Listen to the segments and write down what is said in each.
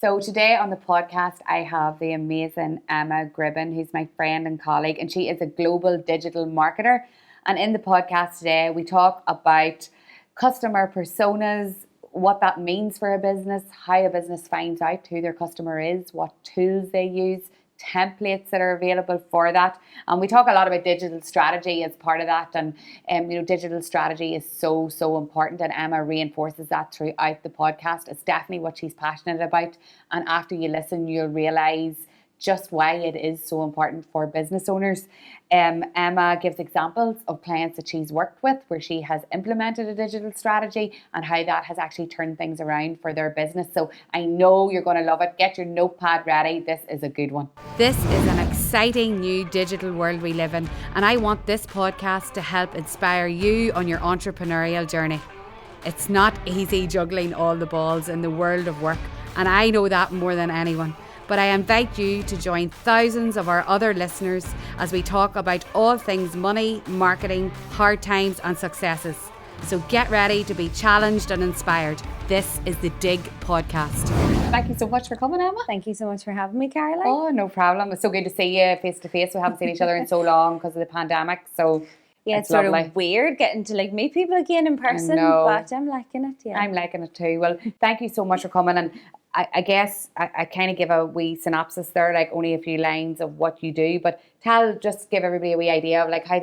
So today on the podcast, I have the amazing Emma Gribben, who's my friend and colleague, and she is a global digital marketer. And in the podcast today, we talk about customer personas, what that means for a business, how a business finds out who their customer is, what tools they use, templates that are available for that. And we talk a lot about digital strategy as part of that. And digital strategy is so important. And Emma reinforces that throughout the podcast. It's definitely what she's passionate about. And after you listen, you'll realise just why it is so important for business owners. Emma gives examples of clients that she's worked with where she has implemented a digital strategy and how that has actually turned things around for their business. So I know you're going to love it. Get your notepad ready. This is a good one. This is an exciting new digital world we live in, and I want this podcast to help inspire you on your entrepreneurial journey. It's not easy juggling all the balls in the world of work, and I know that more than anyone. But I invite you to join thousands of our other listeners as we talk about all things money, marketing, hard times and successes. So get ready to be challenged and inspired. This is the Dig Podcast. Thank you so much for coming, Emma. Thank you so much for having me, Caroline. Oh, no problem. It's so good to see you face to face. We haven't seen each other in so long because of the pandemic. So yeah, it's sort of weird getting to meet people again in person, but I'm liking it. Yeah, I'm liking it too. Well, thank you so much for coming. And I guess I kind of give a wee synopsis there, like only a few lines of what you do, but just give everybody a wee idea of like how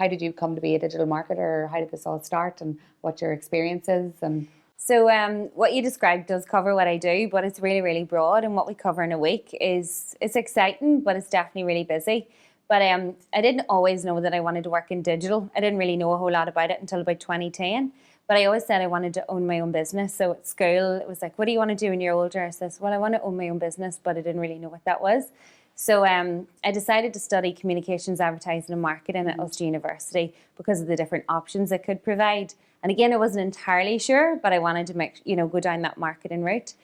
did you come to be a digital marketer? How did this all start and what your experience is? And so what you described does cover what I do, but it's really, really broad. And what we cover in a week it's exciting, but it's definitely really busy. But I didn't always know that I wanted to work in digital. I didn't really know a whole lot about it until about 2010. But I always said I wanted to own my own business. So at school, it was like, what do you want to do when you're older? I said, well, I want to own my own business, but I didn't really know what that was. So I decided to study communications, advertising and marketing at Ulster University because of the different options it could provide. And again, I wasn't entirely sure, but I wanted to go down that marketing route.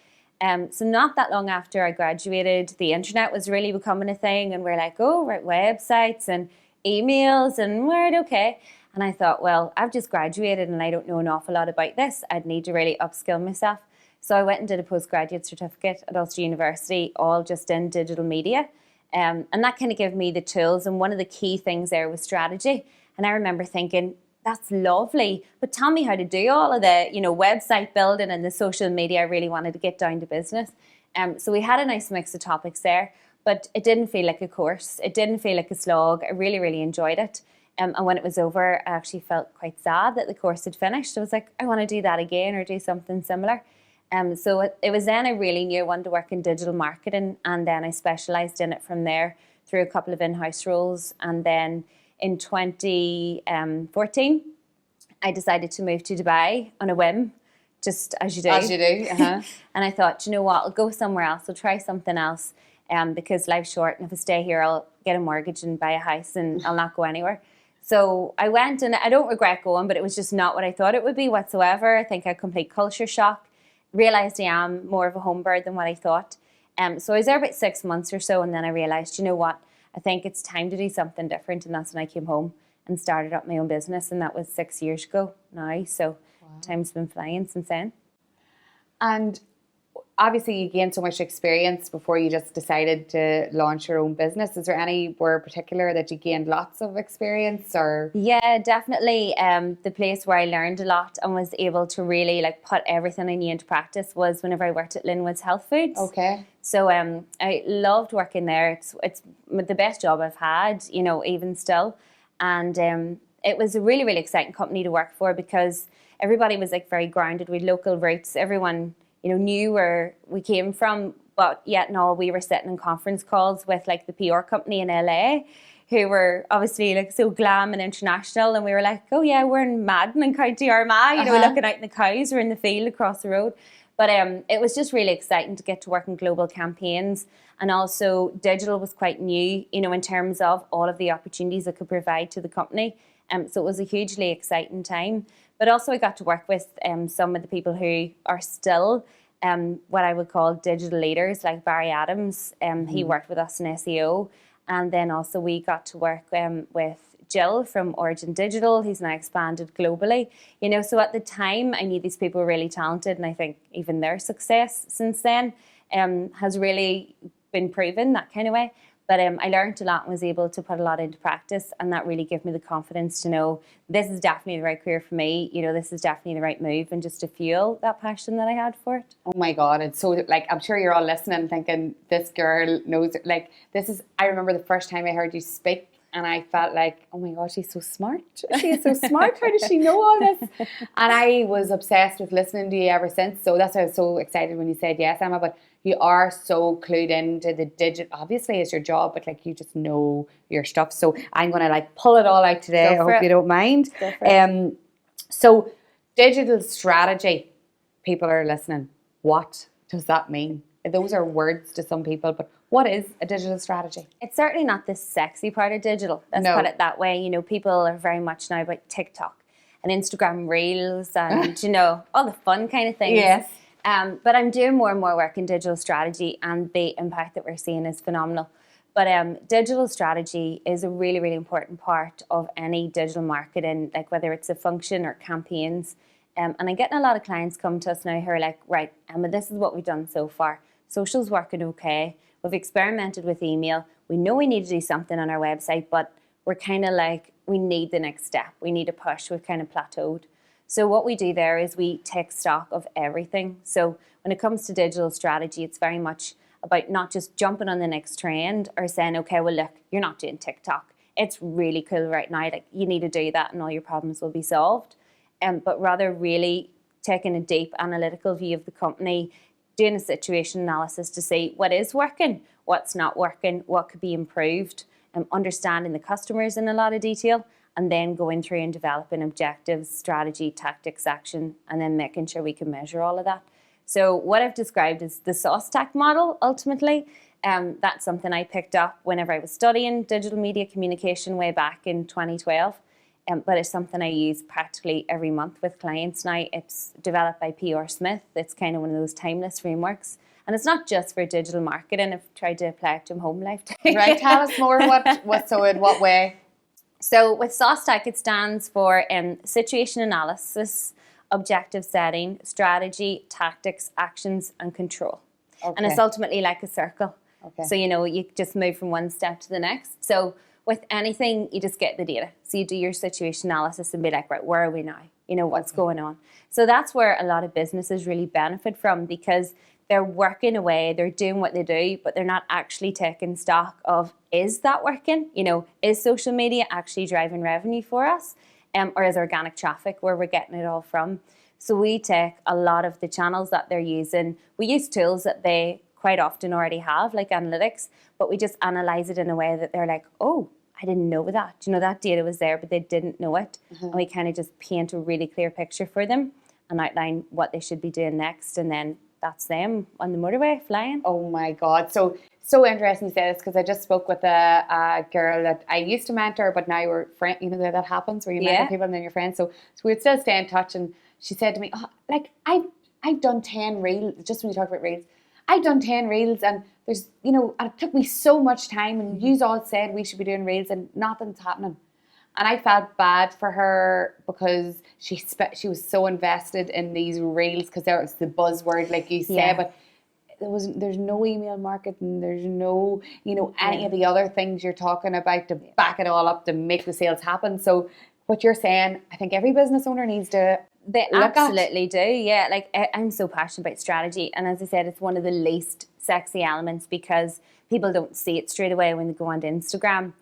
So not that long after I graduated, the internet was really becoming a thing, and we're like, oh, right, websites and emails, and we're okay. And I thought, well, I've just graduated and I don't know an awful lot about this. I'd need to really upskill myself. So I went and did a postgraduate certificate at Ulster University, all just in digital media. And that kind of gave me the tools. And one of the key things there was strategy. And I remember thinking, that's lovely, but tell me how to do all of the, website building and the social media. I really wanted to get down to business. So we had a nice mix of topics there, but it didn't feel like a course. It didn't feel like a slog. I really, really enjoyed it. And when it was over, I actually felt quite sad that the course had finished. I was like, I want to do that again or do something similar. So it was then I really knew I wanted to work in digital marketing, and then I specialised in it from there through a couple of in-house roles. And then in 2014, I decided to move to Dubai on a whim, just as you do. As you do, uh-huh. And I thought, you know what, I'll go somewhere else. I'll try something else because life's short. And if I stay here, I'll get a mortgage and buy a house and I'll not go anywhere. So I went, and I don't regret going, but it was just not what I thought it would be whatsoever. I think a complete culture shock. Realised I am more of a home bird than what I thought. So I was there about 6 months or so, and then I realised, you know what, I think it's time to do something different. And that's when I came home and started up my own business, and that was 6 years ago now. So time's been flying since then. And obviously you gained so much experience before you just decided to launch your own business. Is there anywhere particular that you gained lots of experience or? Yeah, definitely. The place where I learned a lot and was able to really put everything I knew into practice was whenever I worked at Linwood's Health Foods. Okay. So I loved working there. It's the best job I've had, even still. And it was a really, really exciting company to work for because everybody was very grounded with local roots. Everyone knew where we came from, but yet no, we were sitting in conference calls with the PR company in LA, who were obviously so glam and international, and we were like, oh yeah, we're in Madden and County Armagh, looking out in the cows, we're in the field across the road. But it was just really exciting to get to work in global campaigns, and also digital was quite new, in terms of all of the opportunities it could provide to the company. So it was a hugely exciting time. But also I got to work with some of the people who are still what I would call digital leaders, like Barry Adams. He worked with us in SEO. And then also we got to work with Jill from Origin Digital, who's now expanded globally. So at the time I knew these people were really talented, and I think even their success since then has really been proven that kind of way. But I learned a lot and was able to put a lot into practice, and that really gave me the confidence to know this is definitely the right career for me. You know, this is definitely the right move, and just to fuel that passion that I had for it. Oh my God, it's so, like, I'm sure you're all listening thinking, this girl knows, like, this is, I remember the first time I heard you speak, and I felt like, oh my God, she's so smart. She is so smart. How does she know all this? And I was obsessed with listening to you ever since. So that's why I was so excited when you said yes, Emma. But you are so clued into the digital, obviously it's your job, but like you just know your stuff. So I'm going to like pull it all out today. I hope you don't mind. So digital strategy, people are listening. What does that mean? Those are words to some people, but what is a digital strategy? It's certainly not the sexy part of digital. Let's put it that way. You know, people are very much now about TikTok and Instagram Reels and, you know, all the fun kind of things. Yes. But I'm doing more and more work in digital strategy, and the impact that we're seeing is phenomenal. But digital strategy is a really, really important part of any digital marketing, like whether it's a function or campaigns. And I'm getting a lot of clients come to us now who are like, right, Emma, this is what we've done so far. Social's working okay. We've experimented with email. We know we need to do something on our website, but we're kind of like, we need the next step. We need a push. We've kind of plateaued. So what we do there is we take stock of everything. So when it comes to digital strategy, it's very much about not just jumping on the next trend or saying, okay, well, look, you're not doing TikTok. It's really cool right now. Like, you need to do that and all your problems will be solved. But rather really taking a deep analytical view of the company, doing a situation analysis to see what is working, what's not working, what could be improved, understanding the customers in a lot of detail, and then going through and developing objectives, strategy, tactics, action, and then making sure we can measure all of that. So what I've described is the SOSTAC model, ultimately. That's something I picked up whenever I was studying digital media communication way back in 2012. But it's something I use practically every month with clients now. It's developed by P.R. Smith. It's kind of one of those timeless frameworks. And it's not just for digital marketing. I've tried to apply it to home life too. Right, tell us more. So in what way? So with SOSTAC, it stands for situation analysis, objective setting, strategy, tactics, actions, and control. Okay. And it's ultimately like a circle. Okay. So, you know, you just move from one step to the next. So with anything, you just get the data. So you do your situation analysis and be like, right, where are we now? You know, what's going on? So that's where a lot of businesses really benefit from, because they're working away, they're doing what they do, but they're not actually taking stock of, is that working? You know, is social media actually driving revenue for us? Or is organic traffic where we're getting it all from? So we take a lot of the channels that they're using. We use tools that they quite often already have, like analytics, but we just analyze it in a way that they're like, oh, I didn't know that. You know, that data was there, but they didn't know it. Mm-hmm. And we kind of just paint a really clear picture for them and outline what they should be doing next. And then that's them on the motorway flying. Oh my God. So interesting you say this, because I just spoke with a girl that I used to mentor, but now we're friends. You know that happens where you mentor people and then you're friends. So we'd still stay in touch. And she said to me, oh, like, I've done 10 reels, just when you talk about reels, I've done 10 reels, and there's, you know, and it took me so much time, and you all said we should be doing reels and nothing's happening. And I felt bad for her because she was so invested in these reels, because there was the buzzword, like you said, but there's no email marketing, there's no, you know, any of the other things you're talking about to back it all up to make the sales happen. So what you're saying, I think every business owner needs to They absolutely do, yeah. Like, I'm so passionate about strategy, and as I said, it's one of the least sexy elements because people don't see it straight away when they go onto Instagram.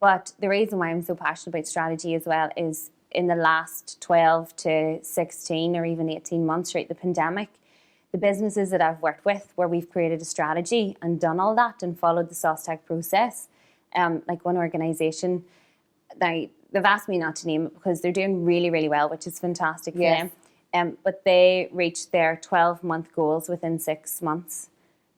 But the reason why I'm so passionate about strategy as well is in the last 12 to 16 or even 18 months throughout the pandemic, the businesses that I've worked with where we've created a strategy and done all that and followed the SOSTAC process, like one organisation, they've asked me not to name it because they're doing really, really well, which is fantastic for them. But they reached their 12-month goals within 6 months.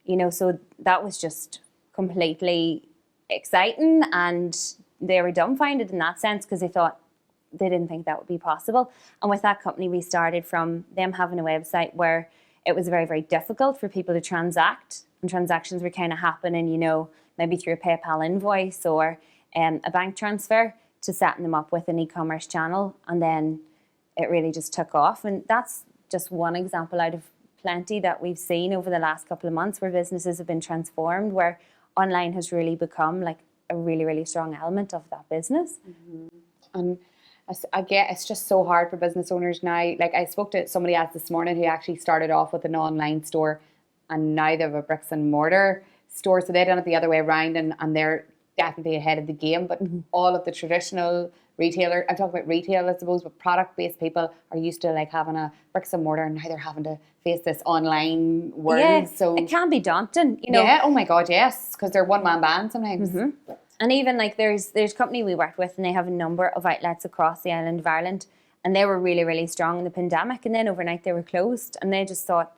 You know, so that was just completely exciting, and they were dumbfounded in that sense because they didn't think that would be possible. And with that company, we started from them having a website where it was very, very difficult for people to transact, and transactions were kind of happening, you know, maybe through a PayPal invoice or a bank transfer, to setting them up with an e-commerce channel, and then it really just took off. And that's just one example out of plenty that we've seen over the last couple of months where businesses have been transformed, where online has really become like a really, really strong element of that business. And I get it's just so hard for business owners now. Like I spoke to somebody else this morning who actually started off with an online store and now they have a bricks and mortar store. So they've done it the other way around and they're definitely ahead of the game. But all of the traditional retailer, I'm talking about retail, I suppose, but product-based people are used to like having a bricks and mortar and now they're having to face this online world. Yeah, so it can be daunting, you know. yeah, oh my God, yes, because they're one-man band sometimes. And even like there's a company we worked with and they have a number of outlets across the island of Ireland and they were really, really strong in the pandemic and then overnight they were closed and they just thought,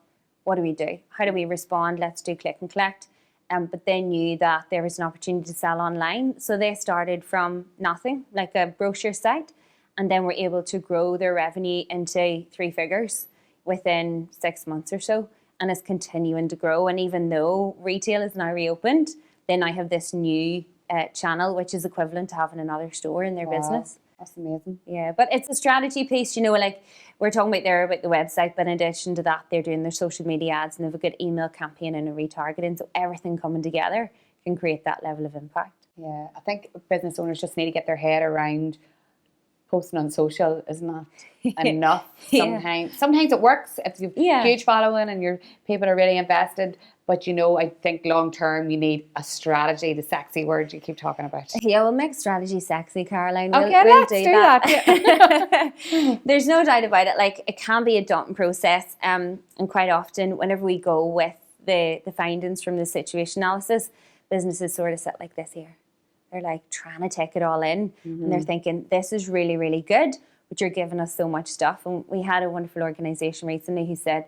what do we do? How do we respond? Let's do click and collect. But they knew that there was an opportunity to sell online. So they started from nothing, like a brochure site, and then were able to grow their revenue into 3 figures within 6 months or so. And it's continuing to grow. And even though retail is now reopened, they now have this new channel, which is equivalent to having another store in their business. That's amazing. Yeah, but it's a strategy piece, you know, like we're talking about there about the website, but in addition to that, they're doing their social media ads and they have a good email campaign and a retargeting. So everything coming together can create that level of impact. Yeah, I think business owners just need to get their head around posting on social is not enough sometimes. Sometimes it works if you've huge following and your people are really invested. But, you know, I think long term you need a strategy, the sexy word you keep talking about. Yeah, we'll make strategy sexy, Caroline. Okay, let's do that. Yeah. There's no doubt about it. Like, it can be a daunting process. And quite often, whenever we go with the findings from the situation analysis, businesses sort of sit like this here. They're like trying to take it all in. And they're thinking, this is really, really good, but you're giving us so much stuff. And we had a wonderful organisation recently who said,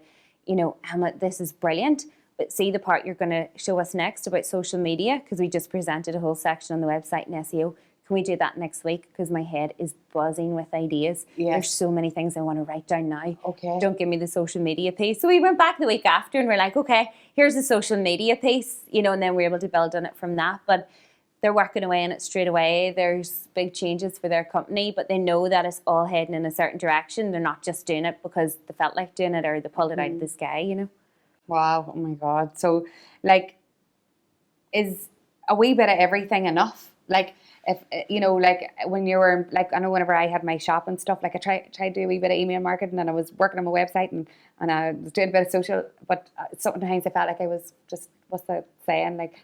you know, Emma, this is brilliant. But see the part you're going to show us next about social media, because we just presented a whole section on the website and SEO. Can we do that next week? Because my head is buzzing with ideas. Yes. There's so many things I want to write down now. Okay. Don't give me the social media piece. So we went back the week after and we're like, okay, here's the social media piece, you know, and then we're able to build on it from that. But they're working away on it straight away. There's big changes for their company, but they know that it's all heading in a certain direction. They're not just doing it because they felt like doing it or they pulled it out of the sky, you know. Wow, oh my God. So, like, is a wee bit of everything enough? Like, if, you know, like when you were, like, I know whenever I had my shop and stuff, like I tried to do a wee bit of email marketing and I was working on my website and I was doing a bit of social, but sometimes I felt like I was just, what's the saying, like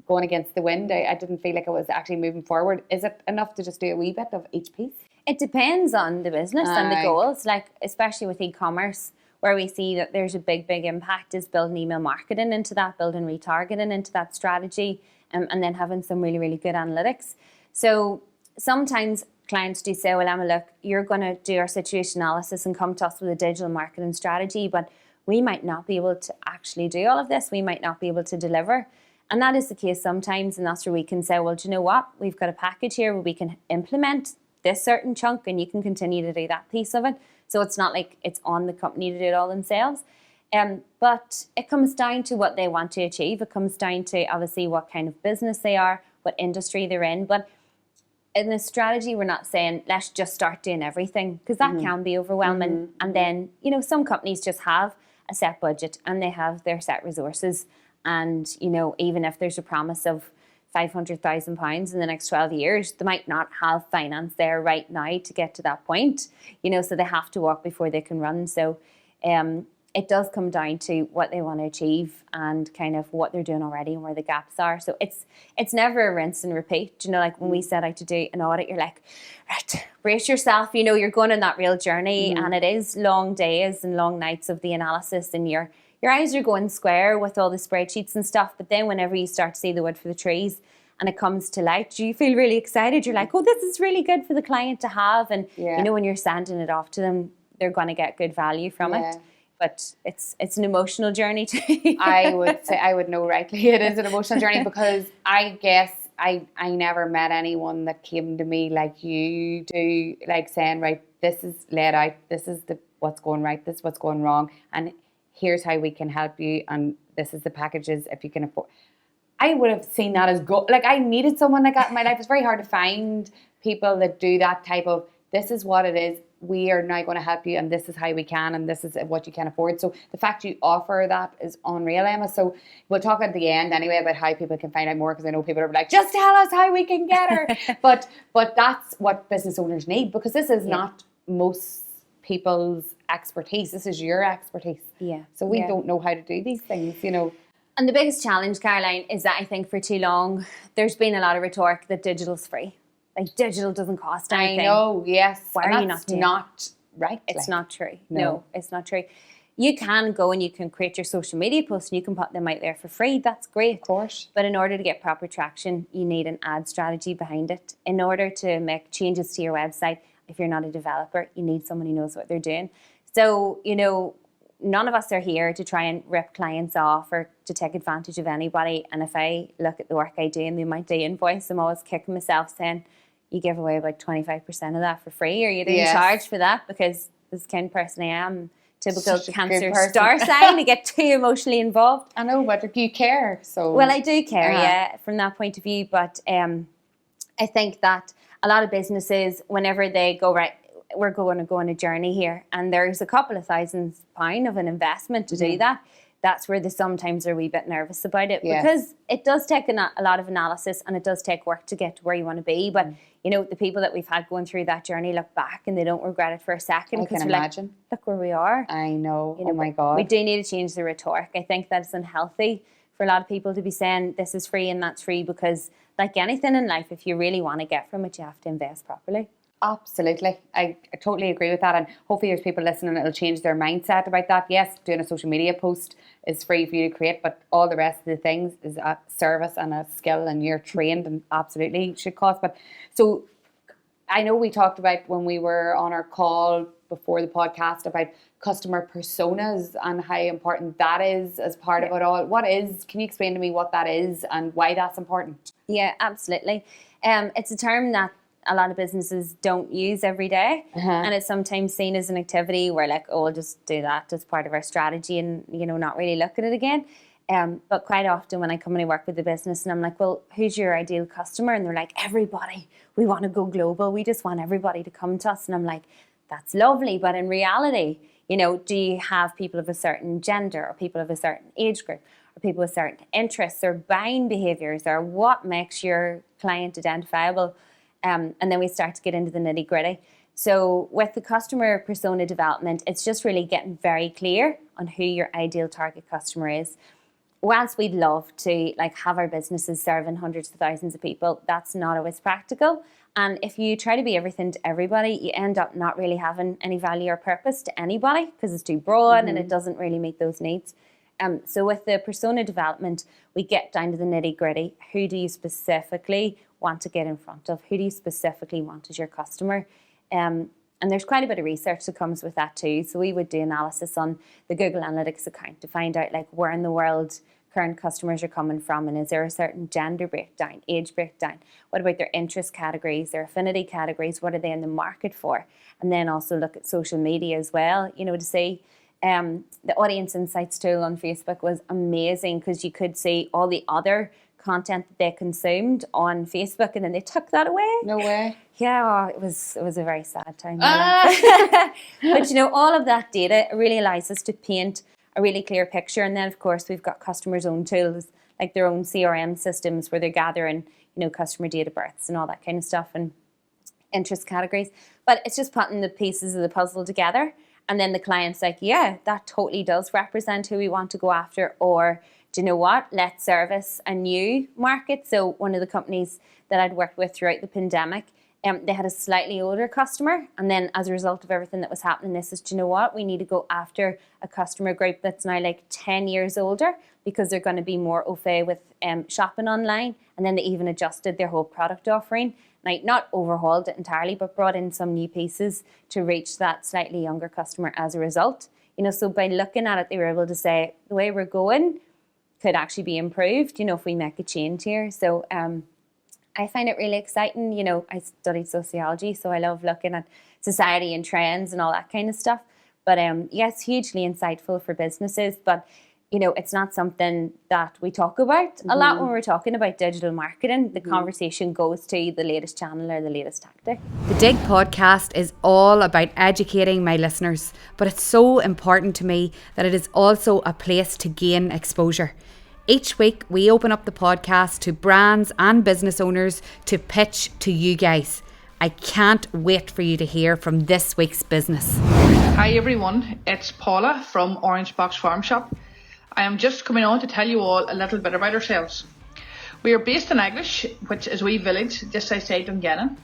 going against the wind. I didn't feel like I was actually moving forward. Is it enough to just do a wee bit of each piece? It depends on the business and the goals, like especially with e-commerce, where we see that there's a big, big impact is building email marketing into that, building retargeting into that strategy, and then having some really, really good analytics. So sometimes clients do say, well, Emma, look, you're going to do our situation analysis and come to us with a digital marketing strategy, but we might not be able to actually do all of this. We might not be able to deliver. And that is the case sometimes, and that's where we can say, well, do you know what? We've got a package here where we can implement this certain chunk and you can continue to do that piece of it. So it's not like it's on the company to do it all themselves. But it comes down to what they want to achieve. It comes down to obviously what kind of business they are, what industry they're in. But in the strategy, we're not saying let's just start doing everything, because that can be overwhelming. And then, you know, some companies just have a set budget and they have their set resources. And, you know, even if there's a promise of £500,000 in the next 12 years, they might not have finance there right now to get to that point, you know, so they have to walk before they can run. So it does come down to what they want to achieve and kind of what they're doing already and where the gaps are. So it's never a rinse and repeat. You know, like when we set out to do an audit, you're like, right, brace yourself, you know, you're going on that real journey and it is long days and long nights of the analysis and your eyes are going square with all the spreadsheets and stuff. But then whenever you start to see the wood for the trees and it comes to light, you feel really excited. You're like, oh, this is really good for the client to have. And, you know, when you're sending it off to them, they're going to get good value from it. But it's an emotional journey too. I would say, I would know rightly, it is an emotional journey, because I guess I never met anyone that came to me like you do, like saying, right, this is laid out, this is what's going right, this is what's going wrong, and here's how we can help you, and this is the packages if you can afford. I would have seen that as like I needed someone like that in my life. It's very hard to find people that do that type of, this is what it is, we are now going to help you, and this is how we can, and this is what you can afford. So the fact you offer that is unreal, Emma. So we'll talk at the end anyway about how people can find out more, because I know people are like, just tell us how we can get her. but that's what business owners need, because this is not most people's expertise. This is your expertise. Yeah. So we don't know how to do these things, you know. And the biggest challenge, Caroline, is that I think for too long there's been a lot of rhetoric that digital's free. Like, digital doesn't cost anything. I know, yes. Why and are you not doing not right. It's not true. No. No, it's not true. You can go and you can create your social media posts and you can put them out there for free. That's great. Of course. But in order to get proper traction, you need an ad strategy behind it. In order to make changes to your website, if you're not a developer, you need someone who knows what they're doing. So, you know, none of us are here to try and rip clients off or to take advantage of anybody. And if I look at the work I do and the amount I invoice, I'm always kicking myself saying, you give away about 25% of that for free, or you didn't charge for that, because this is the kind of person I am. Typical Cancer star sign, to get too emotionally involved. I know, but you care. So well, I do care, yeah, from that point of view. But I think that a lot of businesses, whenever they go, right, we're going to go on a journey here, and there's a couple of £1,000 of an investment to do that, that's where they sometimes are a wee bit nervous about it, because it does take a lot of analysis, and it does take work to get to where you want to be. But you know, the people that we've had going through that journey look back and they don't regret it for a second. I can imagine. Like, look where we are. I know. You know, oh my God. We do need to change the rhetoric. I think that it's unhealthy for a lot of people to be saying this is free and that's free, because like anything in life, if you really want to get from it, you have to invest properly. Absolutely. I totally agree with that. And hopefully there's people listening, it'll change their mindset about that. Yes, doing a social media post is free for you to create, but all the rest of the things is a service and a skill, and you're trained and absolutely should cost. But so I know we talked about when we were on our call before the podcast about customer personas and how important that is as part of it all. Can you explain to me what that is and why that's important? Yeah, absolutely. It's a term that a lot of businesses don't use every day, and it's sometimes seen as an activity where like, oh, we'll just do that as part of our strategy and, you know, not really look at it again. But quite often when I come and I work with the business and I'm like, well, who's your ideal customer? And they're like, everybody. We want to go global. We just want everybody to come to us. And I'm like, that's lovely. But in reality, you know, do you have people of a certain gender, or people of a certain age group, or people with certain interests or buying behaviours, or what makes your client identifiable? And then we start to get into the nitty gritty. So with the customer persona development, it's just really getting very clear on who your ideal target customer is. Whilst we'd love to like have our businesses serving hundreds of thousands of people, that's not always practical. And if you try to be everything to everybody, you end up not really having any value or purpose to anybody, because it's too broad and it doesn't really meet those needs. So with the persona development, we get down to the nitty gritty. Who do you specifically want to get in front of? Who do you specifically want as your customer? And there's quite a bit of research that comes with that too. So we would do analysis on the Google Analytics account to find out like where in the world current customers are coming from, and is there a certain gender breakdown, age breakdown? What about their interest categories, their affinity categories? What are they in the market for? And then also look at social media as well, you know, to see. The audience insights tool on Facebook was amazing, because you could see all the other content that they consumed on Facebook, and then they took that away. No way. Yeah, it was a very sad time. But you know, all of that data really allows us to paint a really clear picture. And then of course we've got customers' own tools, like their own CRM systems, where they're gathering, you know, customer date of births and all that kind of stuff, and interest categories. But it's just putting the pieces of the puzzle together, and then the client's like, yeah, that totally does represent who we want to go after. Or do you know what? Let's service a new market. So one of the companies that I'd worked with throughout the pandemic, they had a slightly older customer. And then as a result of everything that was happening, this is, do you know what? We need to go after a customer group that's now like 10 years older, because they're going to be more au fait with shopping online. And then they even adjusted their whole product offering. Now, not overhauled it entirely, but brought in some new pieces to reach that slightly younger customer as a result. You know, so by looking at it, they were able to say, the way we're going could actually be improved, you know, if we make a change here. So I find it really exciting. You know, I studied sociology, so I love looking at society and trends and all that kind of stuff. But yeah, it's hugely insightful for businesses. But it's not something that we talk about a lot when we're talking about digital marketing. The conversation goes to the latest channel or the latest tactic. The Dig podcast is all about educating my listeners, but it's so important to me that it is also a place to gain exposure. Each week, we open up the podcast to brands and business owners to pitch to you guys. I can't wait for you to hear from this week's business. Hi everyone, it's Paula from Orange Box Farm Shop. I am just coming on to tell you all a little bit about ourselves. We are based in English, which is a wee village just outside Dungannon.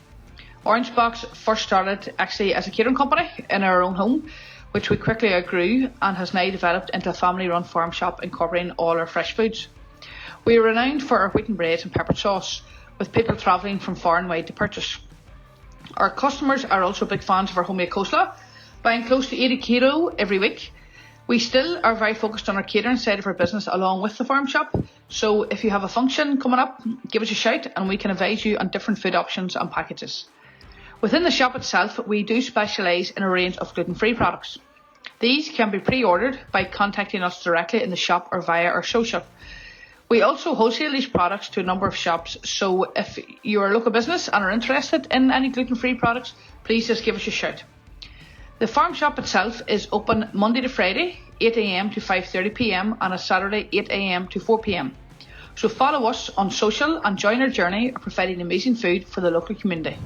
Orange Box first started actually as a catering company in our own home, which we quickly outgrew and has now developed into a family-run farm shop incorporating all our fresh foods. We are renowned for our wheaten bread and pepper sauce, with people travelling from far and wide to purchase. Our customers are also big fans of our homemade coleslaw, buying close to 80 kilo every week. We still are very focused on our catering side of our business along with the farm shop. So if you have a function coming up, give us a shout and we can advise you on different food options and packages. Within the shop itself, we do specialise in a range of gluten-free products. These can be pre-ordered by contacting us directly in the shop or via our social. We also wholesale these products to a number of shops. So if you're a local business and are interested in any gluten-free products, please just give us a shout. The farm shop itself is open Monday to Friday, 8 a.m. to 5:30 p.m. and a Saturday, 8 a.m. to 4 p.m. So follow us on social and join our journey of providing amazing food for the local community.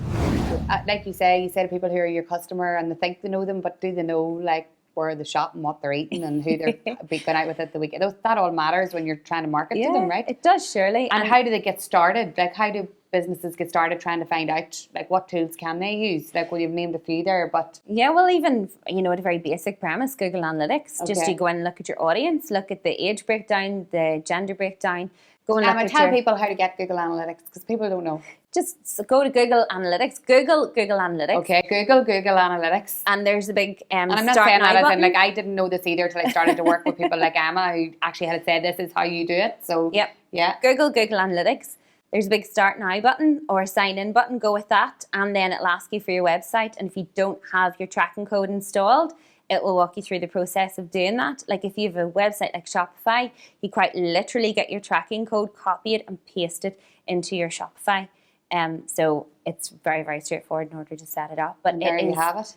Like you say to people who are your customer and they think they know them, but do they know like where they shop and what they're eating and who they're going out with at the weekend? That all matters when you're trying to market to them, right? It does, surely. And how do they get started? Like, how do businesses get started trying to find out, like, what tools can they use? Like, well, you've named a few there, but... Yeah, well, even, at a very basic premise, Google Analytics. Just you go in and look at your audience, look at the age breakdown, the gender breakdown. Go and look at tell people how to get Google Analytics, because people don't know. Just go to Google Analytics. Google Analytics. Okay, Google Analytics. And there's a big and I'm not saying that as in, like, I didn't know this either till I started to work with people like Emma, who actually had said this is how you do it. So, yep. Yeah. Google Analytics. There's a big Start Now button or Sign In button. Go with that. And then it'll ask you for your website. And if you don't have your tracking code installed, it will walk you through the process of doing that. Like if you have a website like Shopify, you quite literally get your tracking code, copy it and paste it into your Shopify. So it's very, very straightforward in order to set it up. But there you have it.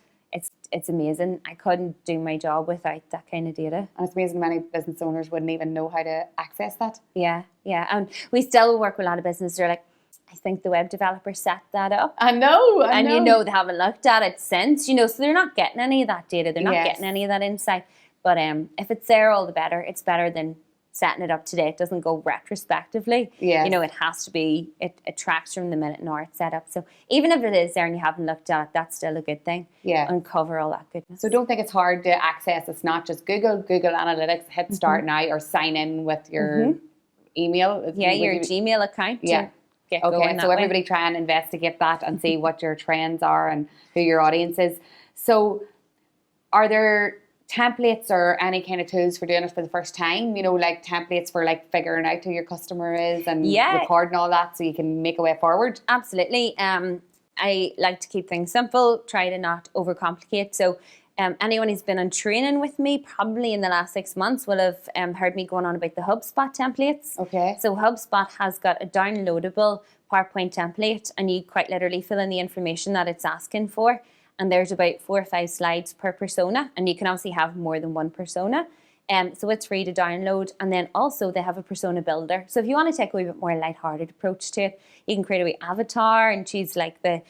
It's amazing. I couldn't do my job without that kind of data. And it's amazing many business owners wouldn't even know how to access that. Yeah. And we still work with a lot of businesses. They're like, I think the web developer set that up. I know. They haven't looked at it since, so they're not getting any of that data. They're not getting any of that insight. But if it's there, all the better. It's better than setting it up today. It doesn't go retrospectively. Yes. It has to be, it tracks from the minute now it's set up. So even if it is there and you haven't looked at it, that's still a good thing. Yeah. Uncover all that goodness. So don't think it's hard to access. It's not just Google Analytics, hit Start Now or sign in with your email. Yeah, your Gmail account. Yeah. Okay, so everybody try and investigate that and see what your trends are and who your audience is. So are there templates or any kind of tools for doing it for the first time? Like templates for like figuring out who your customer is and recording all that so you can make a way forward? Absolutely. I like to keep things simple, try to not overcomplicate. So anyone who's been on training with me probably in the last 6 months will have heard me going on about the HubSpot templates. Okay. So HubSpot has got a downloadable PowerPoint template and you quite literally fill in the information that it's asking for. And there's about 4 or 5 slides per persona. And you can obviously have more than one persona. So it's free to download. And then also they have a persona builder. So if you want to take a wee bit more lighthearted approach to it, you can create a wee avatar and choose like the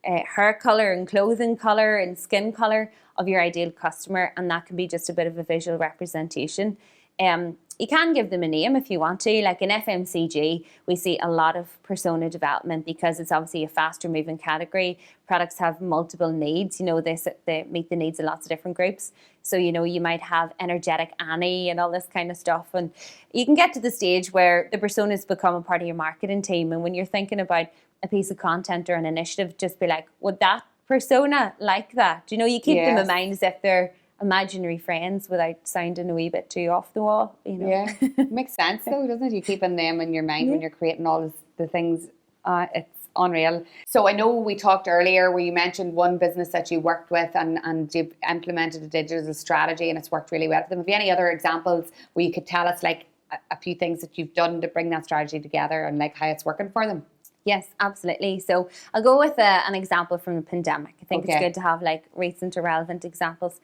hair colour and clothing colour and skin colour of your ideal customer, and that can be just a bit of a visual representation. You can give them a name if you want to. Like in FMCG, we see a lot of persona development because it's obviously a faster moving category. Products have multiple needs. They meet the needs of lots of different groups. So, you might have energetic Annie and all this kind of stuff. And you can get to the stage where the personas become a part of your marketing team. And when you're thinking about a piece of content or an initiative, just be like, would that persona like that? You keep them in mind as if they're imaginary friends without sounding a wee bit too off the wall. Yeah, makes sense though, doesn't it? You keeping them in your mind when you're creating all the things. It's unreal. So I know we talked earlier where you mentioned one business that you worked with and you've implemented a digital strategy and it's worked really well for them. Have you any other examples where you could tell us like a few things that you've done to bring that strategy together and like how it's working for them? Yes, absolutely. So I'll go with an example from the pandemic. I think it's good to have like recent or relevant examples.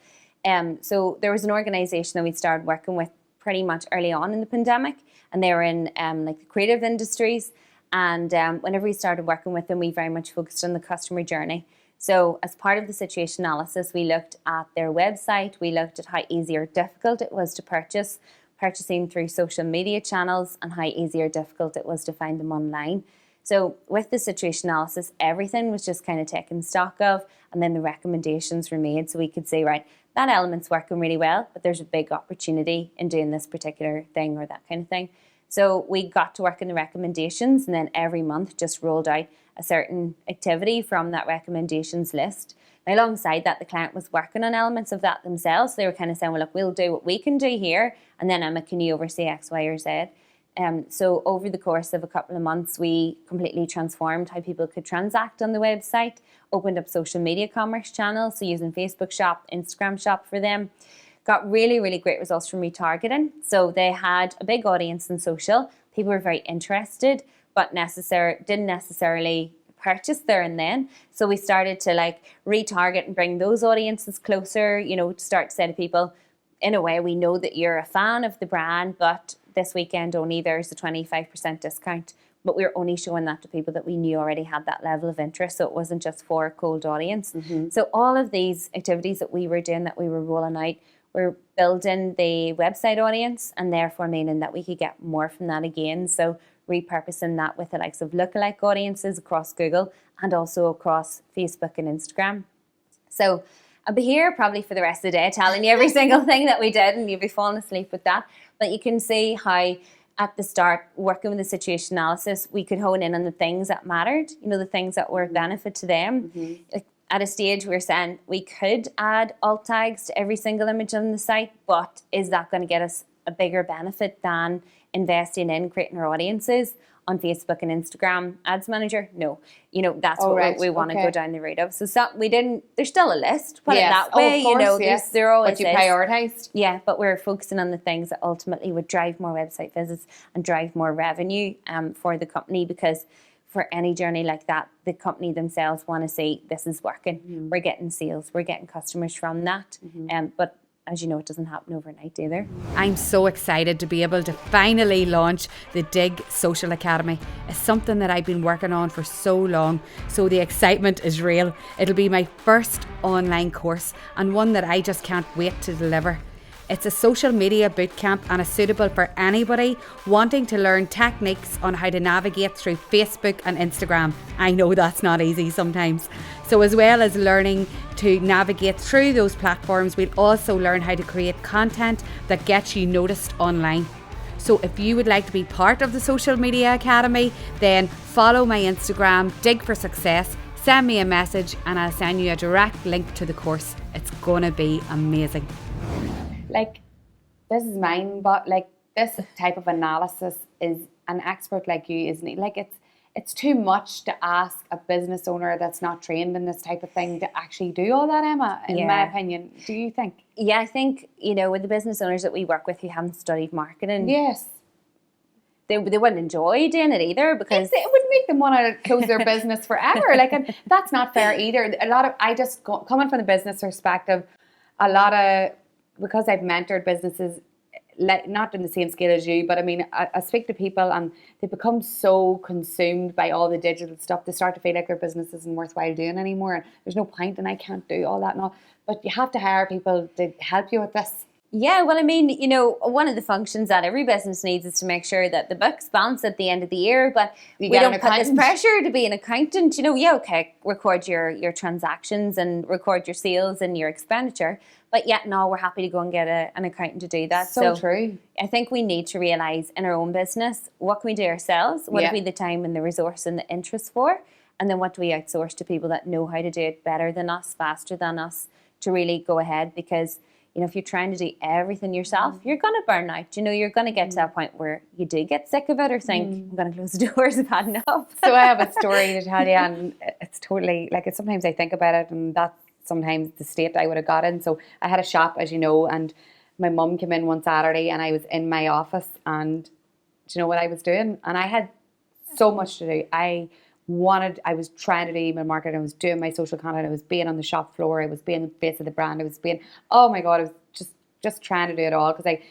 So there was an organisation that we started working with pretty much early on in the pandemic, and they were in like the creative industries. And whenever we started working with them, we very much focused on the customer journey. So as part of the situation analysis, we looked at their website, we looked at how easy or difficult it was to purchasing through social media channels, and how easy or difficult it was to find them online. So with the situation analysis, everything was just kind of taken stock of, and then the recommendations were made so we could say, right, that element's working really well, but there's a big opportunity in doing this particular thing or that kind of thing. So we got to work in the recommendations, and then every month just rolled out a certain activity from that recommendations list. Now, alongside that, the client was working on elements of that themselves. So they were kind of saying, well, look, we'll do what we can do here, and then Emma, can you oversee X, Y, or Z? So over the course of a couple of months, we completely transformed how people could transact on the website, opened up social media commerce channels, so using Facebook Shop, Instagram Shop for them. Got really, really great results from retargeting. So they had a big audience in social. People were very interested, but didn't necessarily purchase there and then. So we started to like retarget and bring those audiences closer, you know, to start to say to people, in a way, we know that you're a fan of the brand, but this weekend only there's a 25% discount. But we were only showing that to people that we knew already had that level of interest. So it wasn't just for a cold audience. So all of these activities that we were doing, that we were rolling out, were building the website audience, and therefore meaning that we could get more from that again. So repurposing that with the likes of lookalike audiences across Google and also across Facebook and Instagram. So I'll be here probably for the rest of the day telling you every single thing that we did, and you'll be falling asleep with that. But you can see how at the start, working with the situation analysis, we could hone in on the things that mattered, you know, the things that were of benefit to them. Like at a stage, we were saying we could add alt tags to every single image on the site, but is that going to get us a bigger benefit than investing in creating our audiences on Facebook and Instagram Ads Manager? No. You know, that's what we want to go down the route of. So we didn't, there's still a list, put it that way. Of course, you know, there always but you prioritised. Yeah, but we're focusing on the things that ultimately would drive more website visits and drive more revenue for the company, because for any journey like that, the company themselves want to say, this is working. We're getting sales, we're getting customers from that. But as you know, it doesn't happen overnight either. I'm so excited to be able to finally launch the Dig Social Academy. It's something that I've been working on for so long, so the excitement is real. It'll be my first online course, and one that I just can't wait to deliver. It's a social media bootcamp and is suitable for anybody wanting to learn techniques on how to navigate through Facebook and Instagram. I know that's not easy sometimes. So as well as learning to navigate through those platforms, we'll also learn how to create content that gets you noticed online. So if you would like to be part of the Social Media Academy, then follow my Instagram, Dig for Success, send me a message and I'll send you a direct link to the course. It's going to be amazing. Like, this is mine, but like this type of analysis is an expert like you, isn't it? Like it's too much to ask a business owner that's not trained in this type of thing to actually do all that, Emma, in my opinion. Do you think? Yeah, I think, you know, with the business owners that we work with who haven't studied marketing, yes, they wouldn't enjoy doing it either, because it would make them want to close their business forever. Like, and that's not fair either. Coming from the business perspective, because I've mentored businesses, like not in the same scale as you, but I mean, I speak to people and they become so consumed by all the digital stuff, they start to feel like their business isn't worthwhile doing anymore, and there's no point, and I can't do all that and all. But you have to hire people to help you with this. Yeah, well, I mean, you know, one of the functions that every business needs is to make sure that the books balance at the end of the year, but we don't put this pressure to be an accountant. You know, record your transactions and record your sales and your expenditure, but yet no, we're happy to go and get an accountant to do that. So true. I think we need to realise in our own business, what can we do ourselves? What have we the time and the resource and the interest for? And then what do we outsource to people that know how to do it better than us, faster than us, to really go ahead? Because if you're trying to do everything yourself, you're going to burn out. You're going to get to that point where you do get sick of it or think, I'm going to close the doors, I've had enough. So I have a story to tell you, and it's totally, like, sometimes I think about it, and that's sometimes the state I would have got in. So I had a shop, as you know, and my mum came in one Saturday, and I was in my office, and do you know what I was doing? And I had so much to do. I was trying to do email marketing, I was doing my social content, I was being on the shop floor, I was being the face of the brand, I was being, oh my God, I was just trying to do it all, because I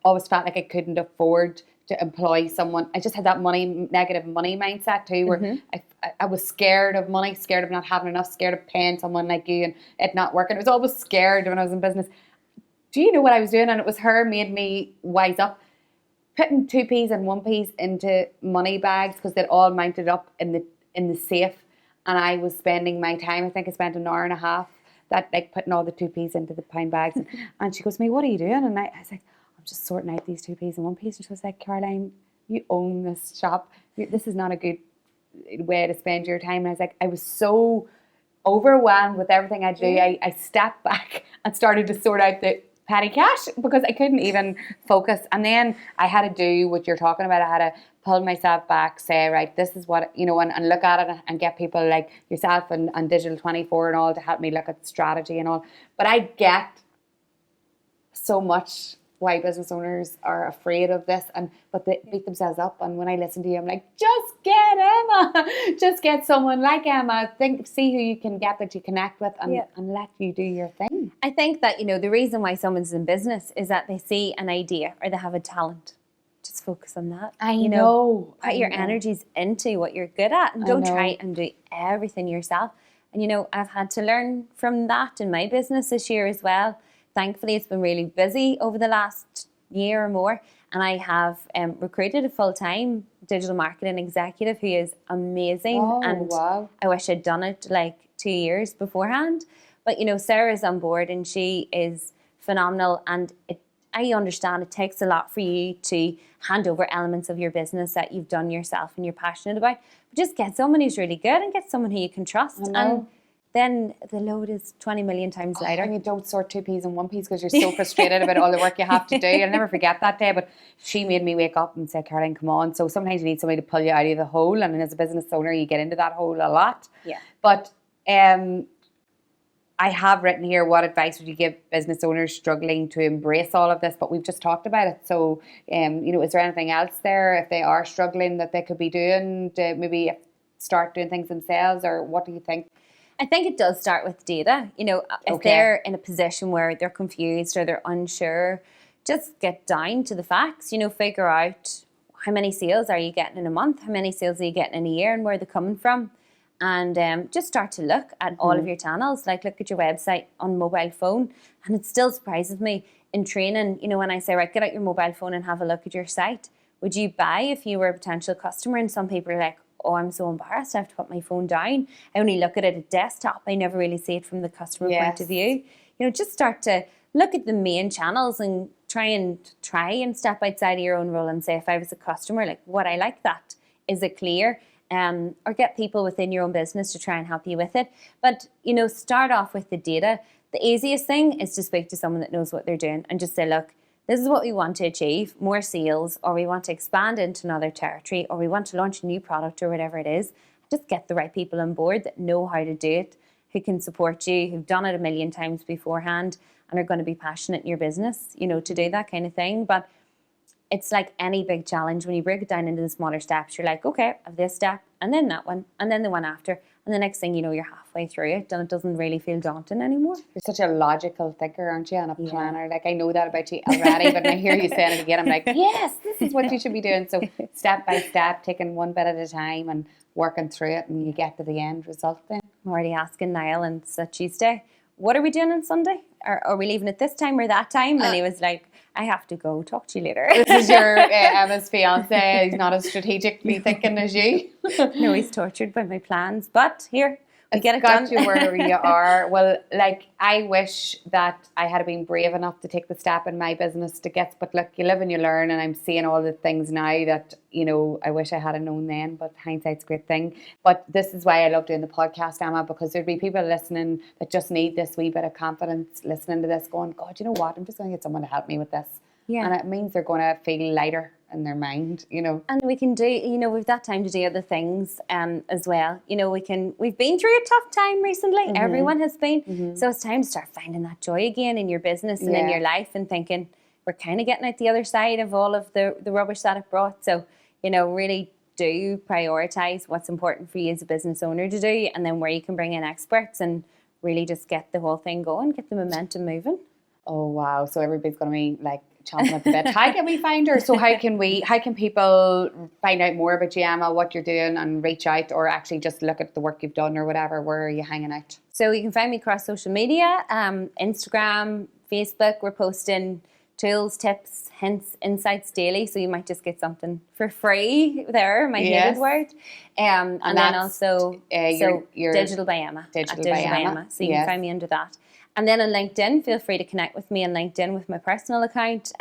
always felt like I couldn't afford to employ someone. I just had that negative money mindset too, where I was scared of money, scared of not having enough, scared of paying someone like you and it not working. I was always scared when I was in business. Do you know what I was doing? And it was her made me wise up. Putting 2p's and 1p's into money bags, because they'd all mounted up in the safe, and I was spending my time, I think I spent an hour and a half, that, like, putting all the 2p's into the pound bags. And she goes to me, what are you doing? And I was like, I'm just sorting out these 2p's and 1p's. And she was like, Caroline, you own this shop. This is not a good way to spend your time. And I was like, I was so overwhelmed with everything I do. I stepped back and started to sort out the petty cash, because I couldn't even focus. And then I had to do what you're talking about. I had to pull myself back, say, right, this is what, and look at it and get people like yourself and Digital 24 and all to help me look at strategy and all. But I get so much why business owners are afraid of this, but they beat themselves up. And when I listen to you, I'm like, just get Emma, just get someone like Emma. See who you can get that you connect with, and let you do your thing. I think that the reason why someone's in business is that they see an idea or they have a talent. Just focus on that. I know. Put your energies into what you're good at, and don't try and do everything yourself. And I've had to learn from that in my business this year as well. Thankfully, it's been really busy over the last year or more, and I have recruited a full-time digital marketing executive who is amazing. Wow. I wish I'd done it like 2 years beforehand. But Sarah's on board, and she is phenomenal. And I understand it takes a lot for you to hand over elements of your business that you've done yourself and you're passionate about. But just get someone who's really good and get someone who you can trust. And then the load is 20 million times lighter. And you don't sort 2p's and 1p's because you're so frustrated about all the work you have to do. I'll never forget that day, but she made me wake up and say, Caroline, come on. So sometimes you need somebody to pull you out of the hole, and as a business owner, you get into that hole a lot. Yeah. But I have written here, what advice would you give business owners struggling to embrace all of this? But we've just talked about it. So, is there anything else there, if they are struggling, that they could be doing to maybe start doing things themselves, or what do you think? I think it does start with data. If they're in a position where they're confused or they're unsure, just get down to the facts. Figure out how many sales are you getting in a month, how many sales are you getting in a year, and where they're coming from. And just start to look at all of your channels. Like, look at your website on mobile phone. And it still surprises me in training, when I say, right, get out your mobile phone and have a look at your site. Would you buy if you were a potential customer? And some people are like, oh, I'm so embarrassed, I have to put my phone down. I only look at it at desktop. I never really see it from the customer point of view. Just start to look at the main channels and try and step outside of your own role and say, if I was a customer, like, would I like that? Is it clear? Or get people within your own business to try and help you with it. But, start off with the data. The easiest thing is to speak to someone that knows what they're doing and just say, look, this is what we want to achieve, more sales, or we want to expand into another territory, or we want to launch a new product, or whatever it is. Just get the right people on board that know how to do it, who can support you, who've done it a million times beforehand, and are going to be passionate in your business, to do that kind of thing. But it's like any big challenge. When you break it down into the smaller steps, you're like, okay, I have this step, and then that one, and then the one after. And the next thing you know, you're halfway through it, and it doesn't really feel daunting anymore. You're such a logical thinker, aren't you? And a planner. Like, I know that about you already, but when I hear you saying it again, I'm like, yes, this is what you should be doing. So step by step, taking one bit at a time and working through it, and you get to the end result then. I'm already asking Niall, and it's a Tuesday, what are we doing on Sunday? Are we leaving at this time or that time? And he was like, I have to go. Talk to you later. This is your Emma's fiance. He's not as strategically thinking as you. No, he's tortured by my plans. But here, we get it got done. you where you are. Well, like, I wish that I had been brave enough to take the step in my business to get, but look, you live and you learn, and I'm seeing all the things now that, you know, I wish I had known then, but hindsight's a great thing. But this is why I love doing the podcast, Emma, because there'd be people listening that just need this wee bit of confidence, listening to this, going, God, you know what, I'm just going to get someone to help me with this. Yeah. And it means they're going to feel lighter in their mind, you know. And we can do, you know, we've that time to do other things as well. You know, we've been through a tough time recently. Everyone has been. So it's time to start finding that joy again in your business and in your life, and thinking we're kind of getting out the other side of all of the rubbish that it brought. So, you know, really do prioritise what's important for you as a business owner to do, and then where you can bring in experts and really just get the whole thing going, get the momentum moving. Oh, wow. So everybody's going to be like chomping at the bit. How can we find her? So how can people find out more about you, Emma, what you're doing, and reach out, or actually just look at the work you've done or whatever? Where are you hanging out? So you can find me across social media, Instagram, Facebook. We're posting tools, tips, hints, insights daily. So you might just get something for free there, my hated word. And then also your Digital by Emma. Digital by Emma. So you can find me under that. And then on LinkedIn, feel free to connect with me on LinkedIn with my personal account.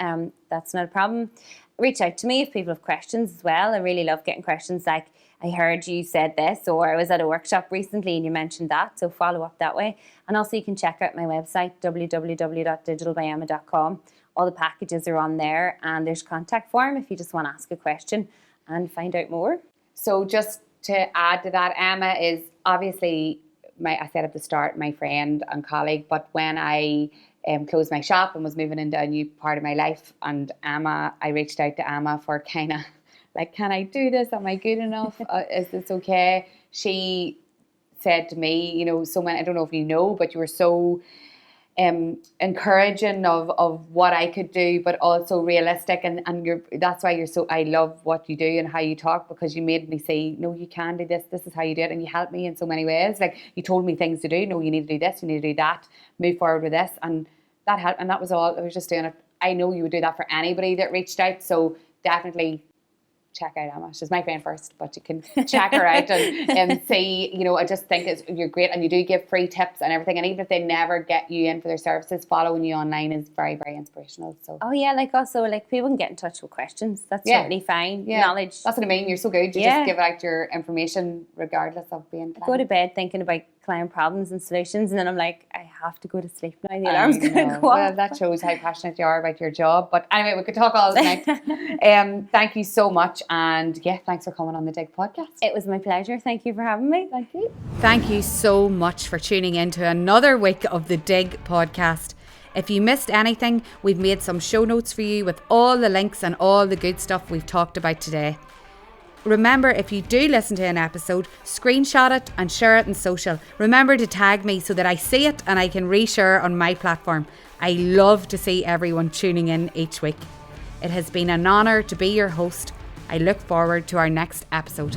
That's not a problem. Reach out to me if people have questions as well. I really love getting questions like, I heard you said this, or I was at a workshop recently and you mentioned that. So follow up that way. And also you can check out my website, www.digitalbyemma.com. All the packages are on there, and there's a contact form if you just want to ask a question and find out more. So just to add to that, Emma is obviously, I said at the start, my friend and colleague, but when I closed my shop and was moving into a new part of my life, and Emma, I reached out to Emma for kind of like, can I do this? Am I good enough? Is this okay? She said to me, you know, so many, I don't know if you know, but you were so encouraging of what I could do, but also realistic, and that's why you're so, I love what you do and how you talk, because you made me say, no, you can do this is how you do it, and you helped me in so many ways. Like, you told me things to do, no, you need to do this, you need to do that, move forward with this, and that helped. And that was all. I was just doing it. I know you would do that for anybody that reached out, so definitely check out Emma. She's my friend first, but you can check her out and see, you know, I just think you're great, and you do give free tips and everything, and even if they never get you in for their services, following you online is very, very inspirational. So like also, like, people can get in touch with questions. That's totally fine. Knowledge. That's what I mean. You're so good. You just give out your information regardless of being I go to bed thinking about client problems and solutions, and then I'm like, I have to go to sleep now. The alarm's going to go off. Well, that shows how passionate you are about your job. But anyway, we could talk all night. Thank you so much, and thanks for coming on the Dig podcast. It was my pleasure. Thank you for having me. Thank you. Thank you so much for tuning in to another week of the Dig podcast. If you missed anything, we've made some show notes for you with all the links and all the good stuff we've talked about today. Remember, if you do listen to an episode, screenshot it and share it on social. Remember to tag me so that I see it and I can reshare on my platform. I love to see everyone tuning in each week. It has been an honour to be your host. I look forward to our next episode.